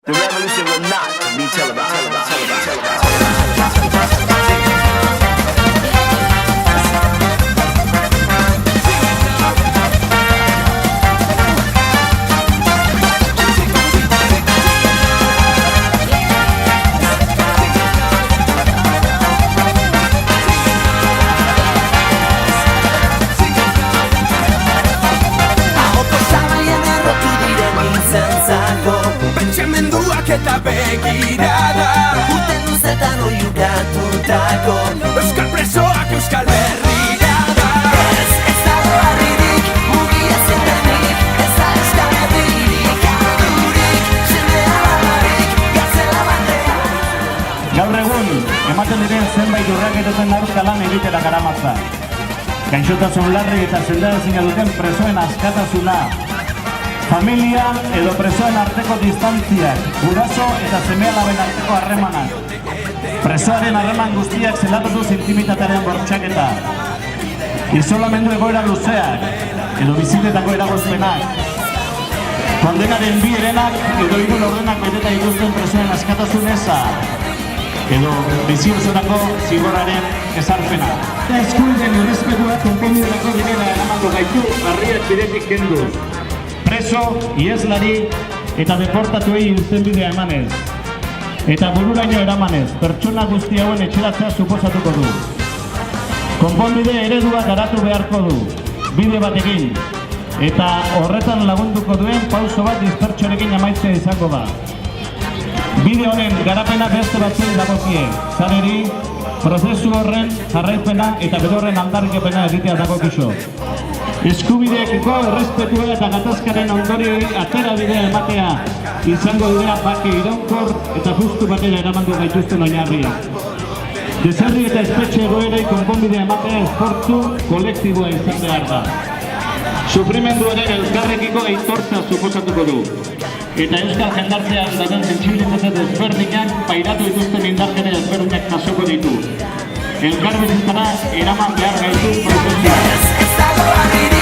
The revolution will not be televised. Pentsamenduak eta begirada Urte luzetan oiukatutako Euskal presoak Euskal Herrirada Ez dago harririk, mugia zintanik Ez da Euskal Herririk Adurik, jendea babarik Gazela bandera Gaur egun, ematen diren zenbait urraketeten aurka lan egitera garamatza. Gaixotasun larri eta sendadezina duten presoen askatasuna, familia edo presoen arteko distantziak, guraso eta seme-alaben arteko harremanak. Presoaren harreman guztiak zelatutuz intimitatearen bortxaketa. Isolamendu egoera luzeak, edo bizitetako eragozpenak. Kondenaren bi herenak edo hiru laurdenak beteta dituzten presoen askatasun eza. Edo bizi osorako zigorraren ezarpena. Eskubideen errespetua konponbiderako bidera eramango gaitu harriak bidetik kenduz. Preso, ieslari eta deportatuei irtenbidea emanez. Eta bururaino eramanez, pertsona guzti hauen etxeratzea suposatuko du. Konponbide eredua garatu beharko du, bide batekin. Eta horretan lagunduko duen pauso bat dispertsorekin amaitzea izango da. Bide honen garapena beste batzuen dagokie, zareri, prozesu horren jarraipena eta bedorren aldarrikapena egitea dagokizu. Eskubideekiko errespetua eta gatazkaren ondorioi atera bidea ematea izango dira bake iraunkor eta justu batera eramandu gaituzten oinarriak. Desarri eta espetxe egoerei konponbidea ematea esfortzu kolektiboa izan behar da. Sufrimenduaren elkarrekiko aitortza suposatuko du. Eta euskal jendartean daten sentsibilitate desberdinak pairatu dituzten indarkere desberdinak jasoko ditu. Elkarbizitzara eraman behar gaitu prozesioa. Ez dago harririk